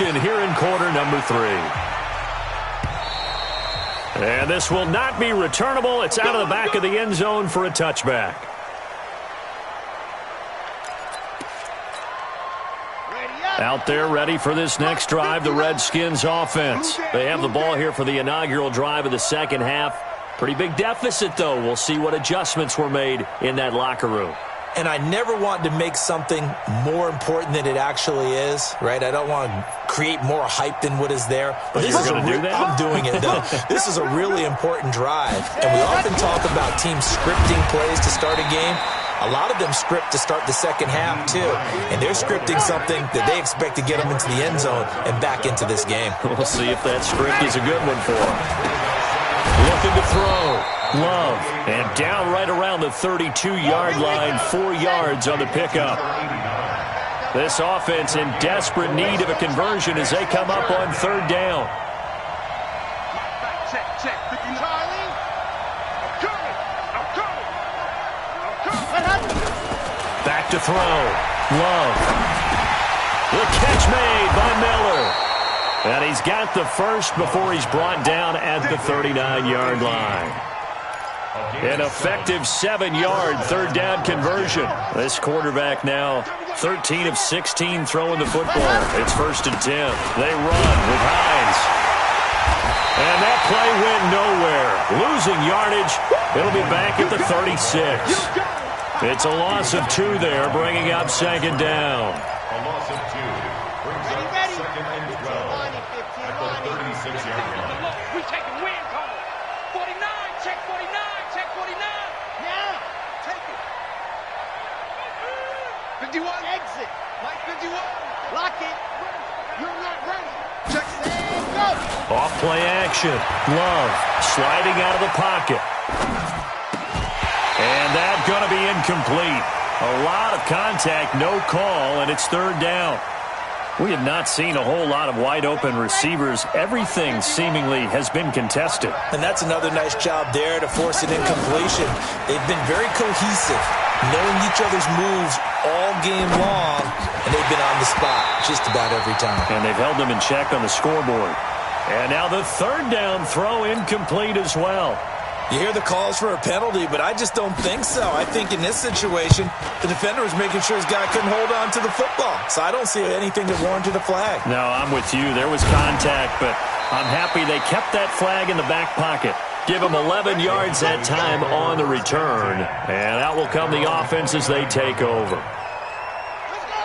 possession here in quarter number 3. And this will not be returnable. It's out of the back of the end zone for a touchback. Out there ready for this next drive, the Redskins offense. They have the ball here for the inaugural drive of the second half. Pretty big deficit, though. We'll see what adjustments were made in that locker room. And I never want to make something more important than it actually is, right? I don't want to create more hype than what is there. But you're going to do that? I'm doing it, though. This is a really important drive. And we often talk about teams scripting plays to start a game. A lot of them script to start the second half, too. And they're scripting something that they expect to get them into the end zone and back into this game. We'll see if that script is a good one for them. Looking to throw. Love. And down right around the 32-yard line, 4 yards on the pickup. This offense in desperate need of a conversion as they come up on third down. Back to throw. Love. The catch made by Miller. And he's got the first before he's brought down at the 39-yard line. An effective 7-yard third down conversion. This quarterback now 13 of 16 throwing the football. It's 1st and 10. They run with Hines. And that play went nowhere. Losing yardage. It'll be back at the 36. It's a loss of 2 there, bringing up second down. A loss of 2. Brings up second and 12 at the 36-yard line. We taking win call. 49, check 49, check 49. Now, take it. 51, exit. Mike 51. Lock it. You're not ready. Check and go. Off play action. Love sliding out of the pocket. And that's going to be incomplete. A lot of contact, no call, and it's third down. We have not seen a whole lot of wide-open receivers. Everything seemingly has been contested. And that's another nice job there to force an incompletion. They've been very cohesive, knowing each other's moves all game long, and they've been on the spot just about every time. And they've held them in check on the scoreboard. And now the third down throw incomplete as well. You hear the calls for a penalty, but I just don't think so. I think in this situation, the defender was making sure his guy couldn't hold on to the football. So I don't see anything that warranted a flag. No, I'm with you. There was contact, but I'm happy they kept that flag in the back pocket. Give them 11 yards that time on the return. And out will come the offense as they take over.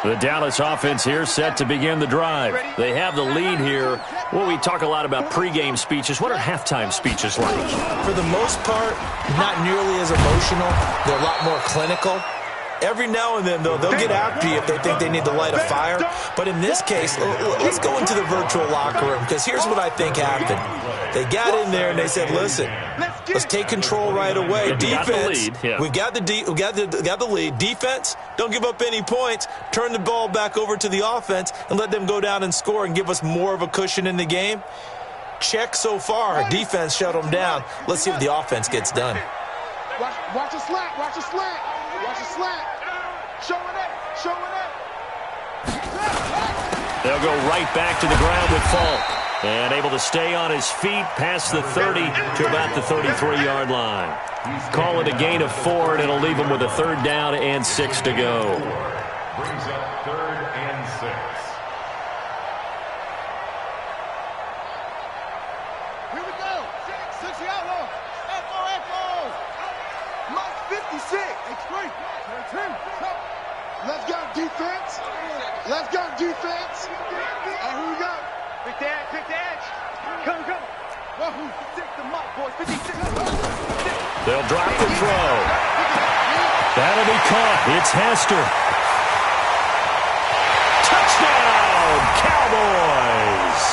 The Dallas offense here set to begin the drive. They have the lead here. Well, we talk a lot about pregame speeches. What are halftime speeches like? For the most part, not nearly as emotional. They're a lot more clinical. Every now and then, though, they'll get after you if they think they need to light a fire. But in this case, let's go into the virtual locker room, because here's what I think happened. They got in there and they said, listen, let's take control right away. Defense, we got the lead. Defense, don't give up any points. Turn the ball back over to the offense and let them go down and score and give us more of a cushion in the game. Check so far. Defense shut them down. Let's see what the offense gets done. Watch a slant. Watch a slant. Watch a slant. Showing it. Showing it. They'll go right back to the ground with Falk. And able to stay on his feet past the 30 to about the 33-yard line. Call it a gain of 4, and it'll leave him with a third down and 6 to go. Brings up 3rd and 6. Here we go. 6 yellow. Echo. Mike 56. H3. Let's go defense. Let's go defense. Here we go. Quick the edge. Come. Wahoo. Take the mic, boys. 56. They'll drop the throw. That'll be caught. It's Hester. Touchdown, Cowboys.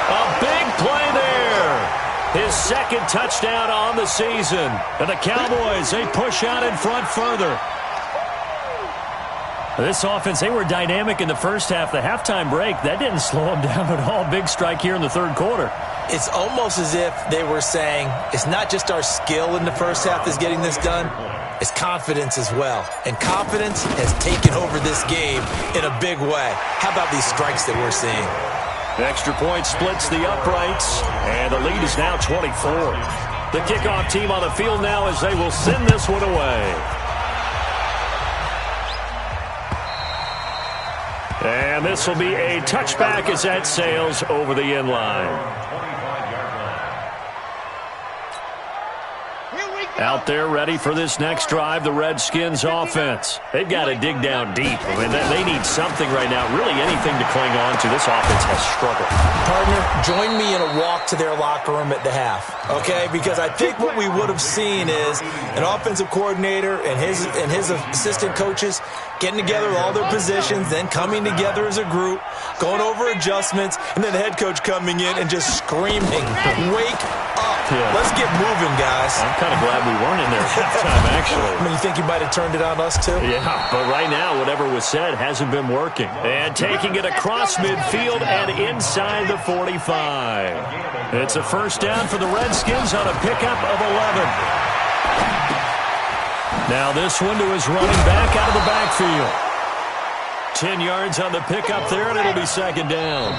A big play there. His second touchdown on the season. And the Cowboys, they push out in front further. This offense, they were dynamic in the first half. The halftime break, that didn't slow them down at all. Big strike here in the third quarter. It's almost as if they were saying, it's not just our skill in the first half that's getting this done, it's confidence as well. And confidence has taken over this game in a big way. How about these strikes that we're seeing? Extra point splits the uprights, and the lead is now 24. The kickoff team on the field now as they will send this one away. And this will be a touchback as that sails over the end line. Out there ready for this next drive, the Redskins offense. They've got to dig down deep. I mean, they need something right now, really anything to cling on to. This offense has struggled. Partner, join me in a walk to their locker room at the half, okay? Because I think what we would have seen is an offensive coordinator and his assistant coaches getting together with all their positions, then coming together as a group, going over adjustments, and then the head coach coming in and just screaming, wake up. Yeah. Let's get moving, guys. I'm kind of glad we weren't in there at halftime, actually. I mean, you think you might have turned it on us, too? Yeah, but right now, whatever was said hasn't been working. And taking it across midfield and inside the 45. It's a first down for the Redskins on a pickup of 11. Now this one to his running back out of the backfield. 10 yards on the pickup there, and it'll be second down.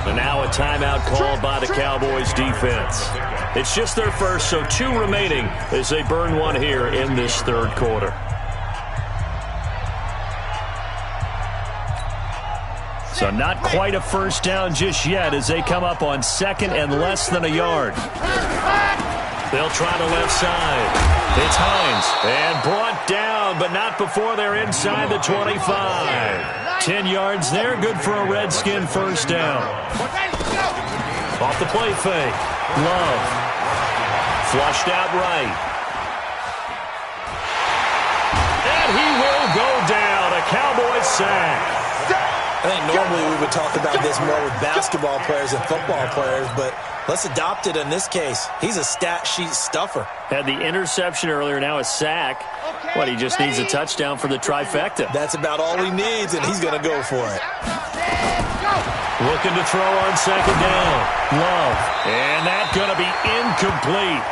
And now a timeout called by the Cowboys defense. It's just their first, so 2 remaining as they burn one here in this third quarter. So not quite a first down just yet as they come up on second and less than a yard. They'll try the left side. It's Hines, and brought down, but not before they're inside the 25. 10 yards there, good for a Redskin first down. Off the play fake. Love. Flushed out right. And he will go down. A Cowboys sack. I think normally we would talk about this more with basketball players and football players, but let's adopt it in this case. He's a stat sheet stuffer. Had the interception earlier, now a sack. What, he just needs a touchdown for the trifecta. That's about all he needs, and he's going to go for it. Looking to throw on second down. Love. And that's going to be incomplete.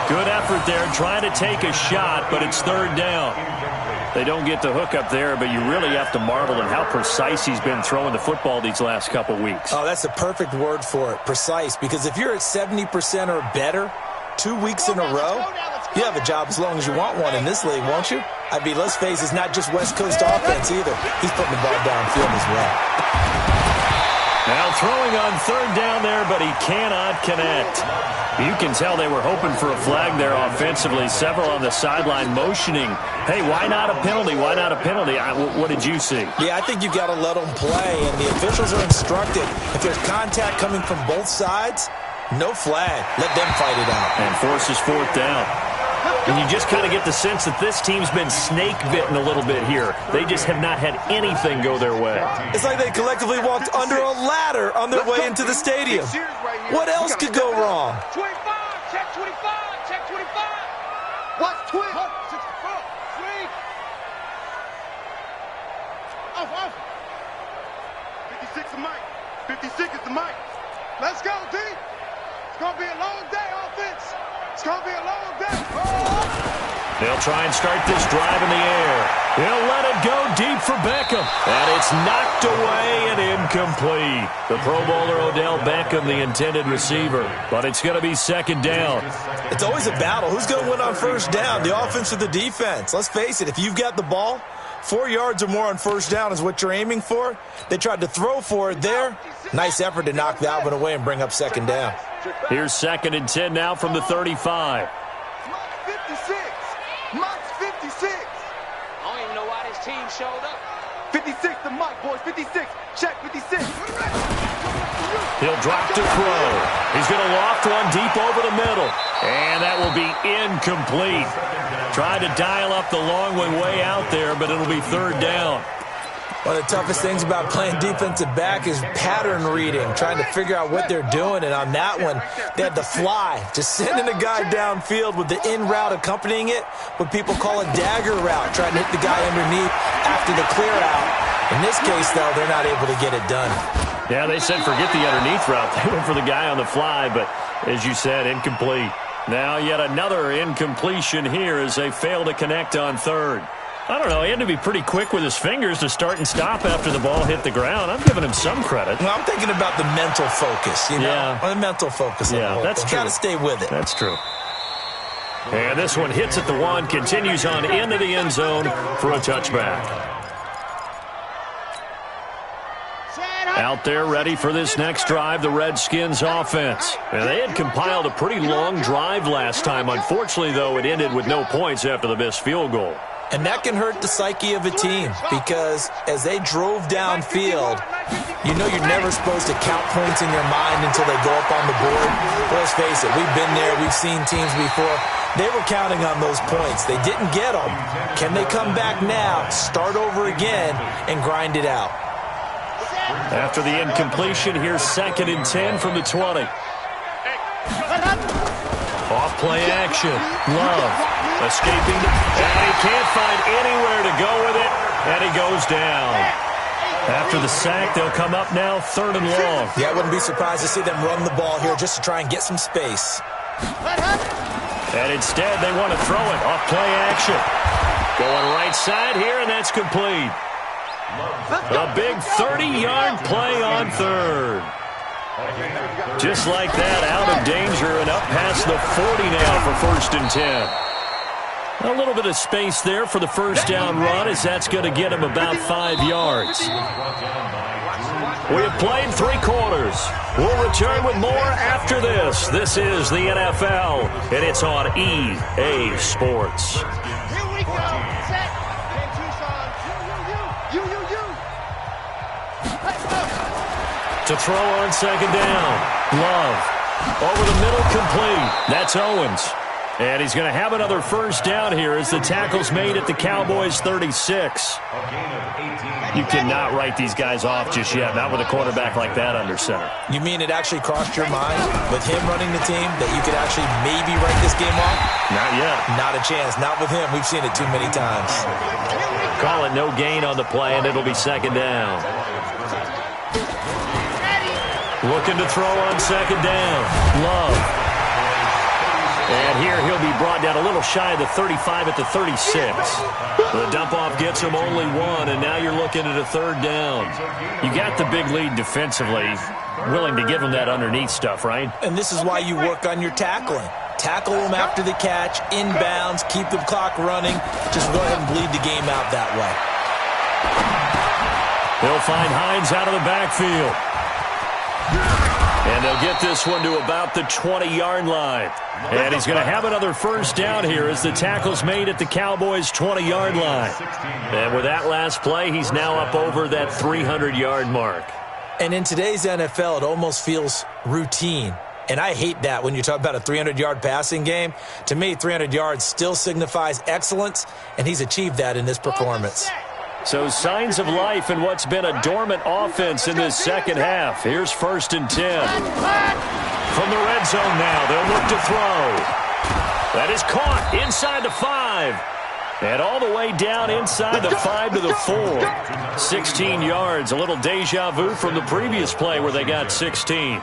Good effort there, trying to take a shot, but it's third down. They don't get the hook up there, but you really have to marvel at how precise he's been throwing the football these last couple weeks. Oh, that's the perfect word for it, precise, because if you're at 70% or better 2 weeks in a row, you have a job as long as you want one in this league, won't you? I mean, let's face it, it's not just West Coast offense either. He's putting the ball downfield as well. Now throwing on third down there, but he cannot connect. You can tell they were hoping for a flag there offensively. Several on the sideline motioning, hey, why not a penalty? Why not a penalty? What did you see? Yeah, I think you've got to let them play, and the officials are instructed. If there's contact coming from both sides, no flag. Let them fight it out. And forces fourth down. And you just kind of get the sense that this team's been snake-bitten a little bit here. They just have not had anything go their way. It's like they collectively walked under a ladder on their way into the stadium. What else could go wrong? 25, check 25, check 25. What's 12? 6, 4, 3. Off. 56 is Mike. 56 is the Mike. Let's go, D. It's going to be a long day, offense. It's going to be a long day. They'll try and start this drive in the air. He'll let it go deep for Beckham. And it's knocked away and incomplete. The Pro Bowler Odell Beckham, the intended receiver. But it's going to be second down. It's always a battle. Who's going to win on first down, the offense or the defense? Let's face it, if you've got the ball, 4 yards or more on first down is what you're aiming for. They tried to throw for it there. Nice effort to knock that one away and bring up second down. Here's 2nd and 10 now from the 35. Mike's 56. Mike's 56. I don't even know why this team showed up. 56 to Mike, boys. 56. Check 56. He'll drop to throw. He's going to loft one deep over the middle. And that will be incomplete. Tried to dial up the long one way out there, but it'll be third down. One of the toughest things about playing defensive back is pattern reading, trying to figure out what they're doing. And on that one, they had the fly, just sending a guy downfield with the in route accompanying it, what people call a dagger route, trying to hit the guy underneath after the clear out. In this case, though, they're not able to get it done. Yeah, they said forget the underneath route. They went for the guy on the fly, but as you said, incomplete. Now yet another incompletion here as they fail to connect on third. I don't know. He had to be pretty quick with his fingers to start and stop after the ball hit the ground. I'm giving him some credit. Well, I'm thinking about the mental focus, you know? Yeah. The mental focus. Yeah, that's true. Got to stay with it. That's true. And this one hits at the one, continues on into the end zone for a touchback. Out there ready for this next drive, the Redskins offense. And they had compiled a pretty long drive last time. Unfortunately, though, it ended with no points after the missed field goal. And that can hurt the psyche of a team because as they drove downfield, you know you're never supposed to count points in your mind until they go up on the board. Let's face it, we've been there. We've seen teams before. They were counting on those points. They didn't get them. Can they come back now, start over again, and grind it out? After the incompletion, here's 2nd and 10 from the 20. Off play action. Love escaping, and he can't find anywhere to go with it, and he goes down. After the sack, they'll come up now 3rd and long. Yeah, I wouldn't be surprised to see them run the ball here just to try and get some space. And instead, they want to throw it. Off play action. Going right side here, and that's complete. A big 30-yard play on third. Just like that, out of danger and up past the 40 now for 1st and 10. A little bit of space there for the first down run as that's going to get him about 5 yards. We have played 3 quarters. We'll return with more after this. This is the NFL, and it's on EA Sports. Here we go. Set. And Tucson. You. Let's go. To throw on 2nd down. Love. Over the middle, complete. That's Owens. And he's going to have another first down here as the tackle's made at the Cowboys' 36. You cannot write these guys off just yet, not with a quarterback like that under center. You mean it actually crossed your mind with him running the team that you could actually maybe write this game off? Not yet. Not a chance. Not with him. We've seen it too many times. Call it no gain on the play, and it'll be 2nd down. Looking to throw on 2nd down. Love. And here he'll be brought down a little shy of the 35 at the 36. The dump-off gets him only 1, and now you're looking at a 3rd down. You got the big lead defensively. Willing to give him that underneath stuff, right? And this is why you work on your tackling. Tackle them after the catch, inbounds, keep the clock running. Just go ahead and bleed the game out that way. They'll find Hines out of the backfield. And they'll get this one to about the 20-yard line. And he's going to have another first down here as the tackle's made at the Cowboys' 20-yard line. And with that last play, he's now up over that 300-yard mark. And in today's NFL, it almost feels routine. And I hate that when you talk about a 300-yard passing game. To me, 300 yards still signifies excellence, and he's achieved that in this performance. So signs of life in what's been a dormant offense in this second half. Here's 1st and 10. From the red zone now, they'll look to throw. That is caught inside the 5. And all the way down inside the 5 to the 4. 16 yards, a little deja vu from the previous play where they got 16.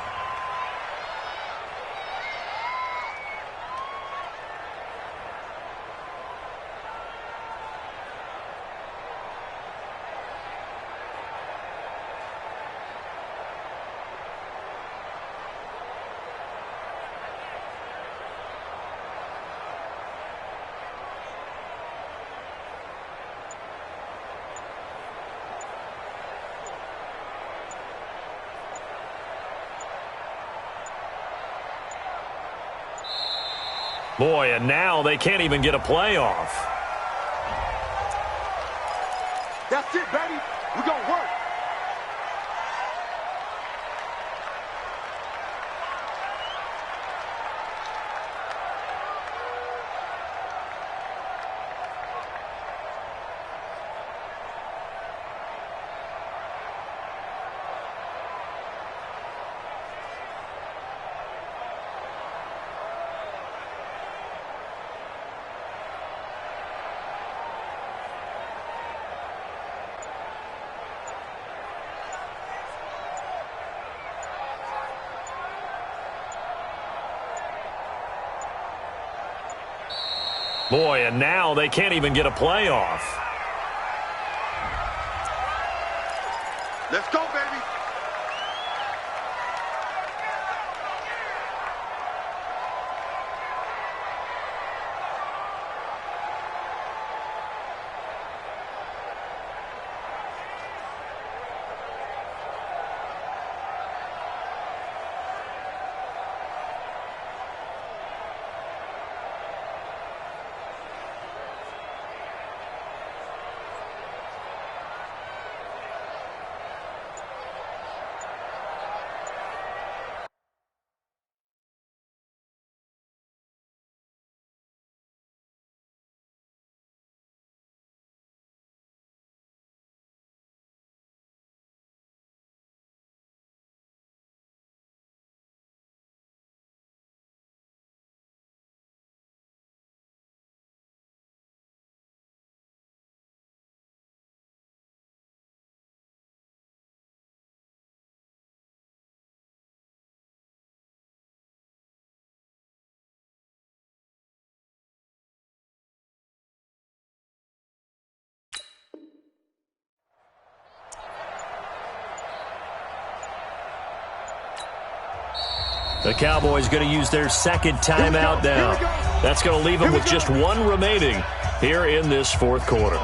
Boy, and now they can't even get a playoff. That's it, baby. We're going to work. Boy, and now they can't even get a playoff. Let's go, baby. The Cowboys going to use their second timeout now. That's going to leave them with just one remaining here in this fourth quarter.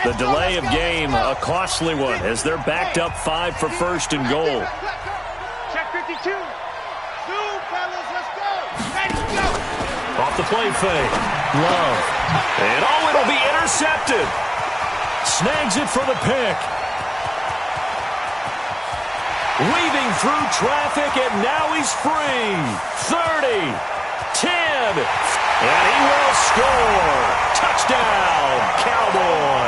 The delay of game, a costly one, as they're backed up 5 for first and goal. Check 52. Zoom, fellas, let's go. Ready, go. Off the play fake. Love. And oh, it'll be intercepted. Snags it for the pick. Weaving through traffic, and now he's free. 30, 10, and he will score. Touchdown, Cowboys.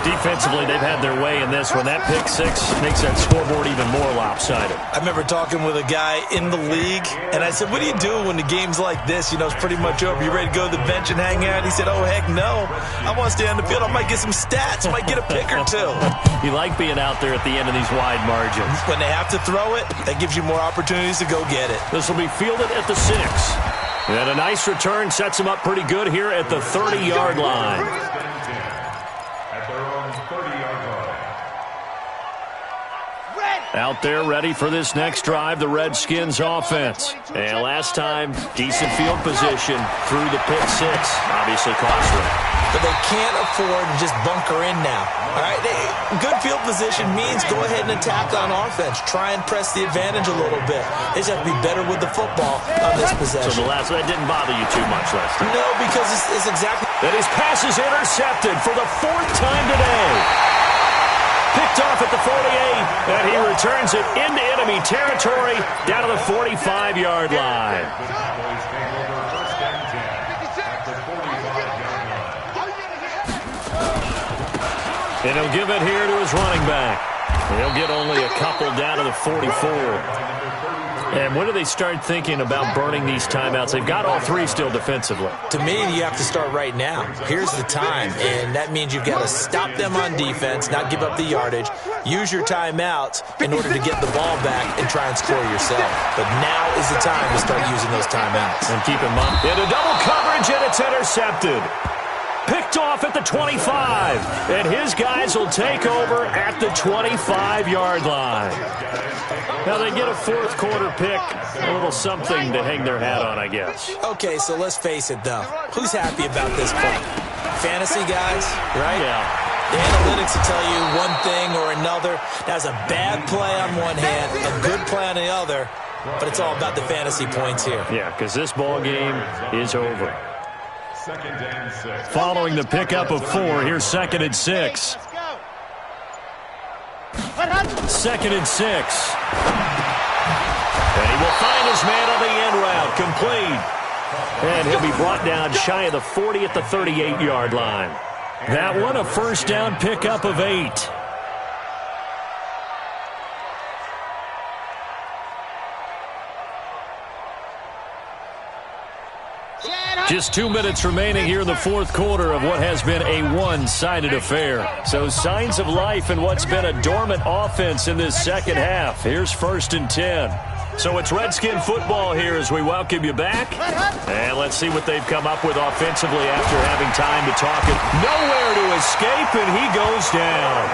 Defensively, they've had their way in this one. That pick six makes that scoreboard even more lopsided. I remember talking with a guy in the league, and I said, what do you do when the game's like this? You know, it's pretty much over. You ready to go to the bench and hang out? He said, oh, heck no. I want to stay on the field. I might get some stats. I might get a pick or two. You like being out there at the end of these wide margins. When they have to throw it, that gives you more opportunities to go get it. This will be fielded at the 6. And a nice return sets him up pretty good here at the 30-yard line. Out there ready for this next drive, the Redskins offense. And last time, decent field position through the pick 6. Obviously costly. But they can't afford to just bunker in now. All right, good field position means go ahead and attack on offense. Try and press the advantage a little bit. They just have to be better with the football on this possession. So that didn't bother you too much last time? No, because it's exactly... And his pass is intercepted for the 4th time today. Picked off at the 48, and he returns it into enemy territory down to the 45-yard line. And he'll give it here to his running back. He'll get only a couple down to the 44. And when do they start thinking about burning these timeouts? They've got all 3 still defensively. To me, you have to start right now. Here's the time, and that means you've got to stop them on defense, not give up the yardage, use your timeouts in order to get the ball back and try and score yourself. But now is the time to start using those timeouts. And keep in mind, into double coverage, and it's intercepted. Picked off at the 25, and his guys will take over at the 25-yard line. Now they get a 4th quarter pick, a little something to hang their hat on, I guess. Okay, so let's face it, though. Who's happy about this play? Fantasy guys, right? Yeah. The analytics will tell you one thing or another. That's a bad play on one hand, a good play on the other, but it's all about the fantasy points here. Yeah, because this ball game is over. Following the pickup of 4, here's 2nd and 6. 2nd and 6. And he will find his man on the end route, complete. And he'll be brought down shy of the 40 at the 38-yard line. That one a first down pickup of 8. Just 2 minutes remaining here in the fourth quarter of what has been a one-sided affair. So signs of life in what's been a dormant offense in this second half. Here's 1st and 10. So it's Redskin football here as we welcome you back. And let's see what they've come up with offensively after having time to talk it. Nowhere to escape, and he goes down.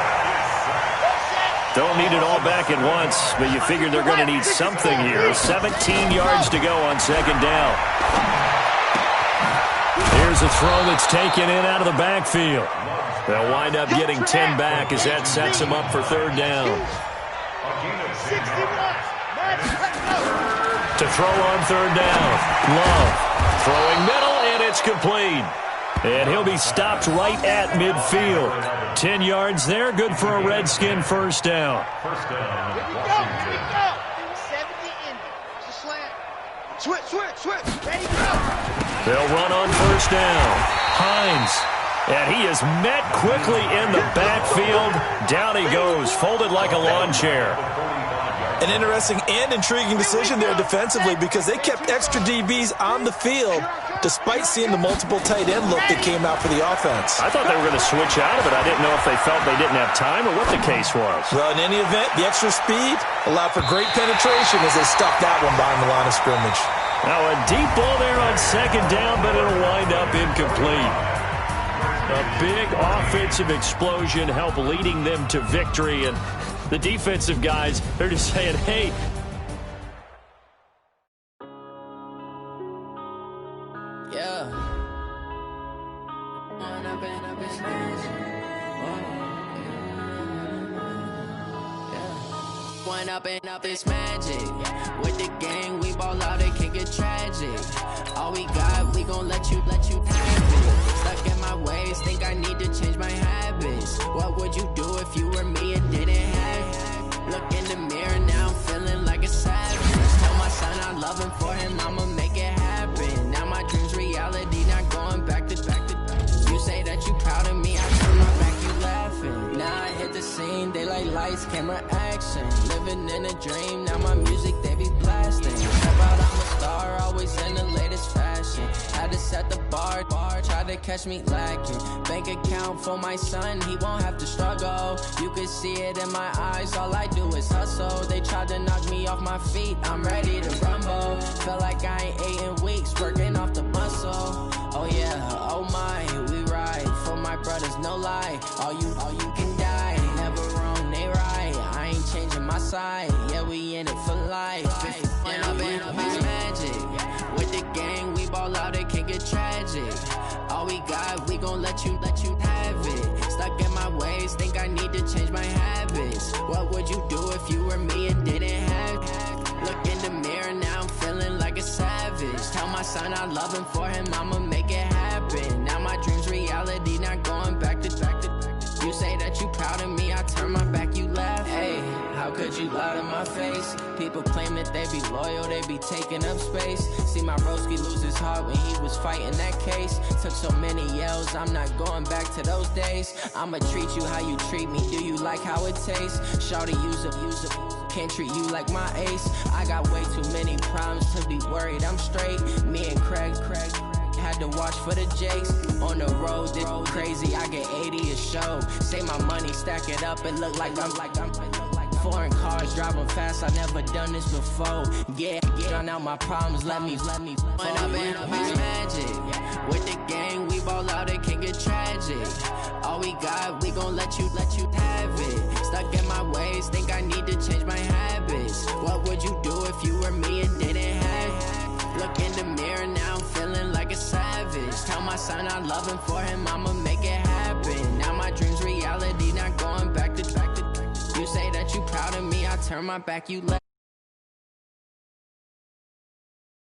Don't need it all back at once, but you figure they're going to need something here. 17 yards to go on 2nd down. Here's a throw that's taken in out of the backfield. They'll wind up getting 10 back as that sets them up for 3rd down. To throw on 3rd down. Love throwing middle, and it's complete. And he'll be stopped right at midfield. 10 yards there, good for a Redskin 1st down. Here we go. 70 in. It's a slant. Switch. Ready, go. They'll run on 1st down. Hines. And he is met quickly in the backfield. Down he goes, folded like a lawn chair. An interesting and intriguing decision there defensively because they kept extra DBs on the field despite seeing the multiple tight end look that came out for the offense. I thought they were going to switch out of it. I didn't know if they felt they didn't have time or what the case was. Well, in any event, the extra speed allowed for great penetration as they stuffed that one behind the line of scrimmage. Now a deep ball there on 2nd down, but it'll wind up incomplete. A big offensive explosion helped leading them to victory, and the defensive guys, they're just saying, hey. Yeah. One up and up is magic. With the gang, we ball out, it can get tragic. All we got, we gon' let you have it. Stuck in my ways, think I need to change my habits. What would you do if you were me and didn't have it? Look in the mirror, now I'm feeling like a savage. Tell my son I love him, for him I'ma make it happen. Now my dream's reality, not going back to back. You say that you proud of me, I turn my back, you laughing. Now I hit the scene, they like lights, camera, action. Living in a dream, now my music they be blasting. Step out, I'm a star, always in the latest fashion. Had to set the bar, try to catch me lacking. Bank account for my son, he won't have to struggle. You could see it in my eyes, all I do is hustle. They tried to knock me off my feet, I'm ready to rumble. Felt like I ain't ate in weeks, working off the muscle. Oh yeah, oh my, we ride for my brothers, no lie. All you can die, never wrong, they right. I ain't changing my side, yeah, we in it for life. And I've been magic. With the gang, we ball out, it can get tragic. All we got, we gon' let you have it. Stuck in my ways, think I need to change my habits. What would you do if you were me and didn't have it? Look in the mirror, now I'm feeling like a savage. Tell my son I love him, for him I'ma make it happen. Now my dream's reality, not going back to back. You say that you proud of me, I turn my back, you laugh. Hey, how could you lie to my face? People claim that they be loyal, they be taking up space. See my broski lose his heart when he was fighting that case. Took so many yells, I'm not going back to those days. I'ma treat you how you treat me, do you like how it tastes? Shawty, use up, can't treat you like my ace. I got way too many problems to be worried, I'm straight. Me and Craig had to watch for the Jakes. On the road, this crazy, I get 80 a show. Say my money, stack it up, it look like I'm foreign cars, driving fast, I never done this before. Yeah, drown out my problems, let me When I've been magic. With the gang, we ball out, it can get tragic. All we got, we gon' let you have it. Stuck in my ways, think I need to change my habits. What would you do if you were me and didn't have it? Look in the mirror, now I'm feeling like a savage. Tell my son I love him, for him I'ma make it happen. Now my dream's reality, not going back to back. You say that you proud of me, I turn my back, you left.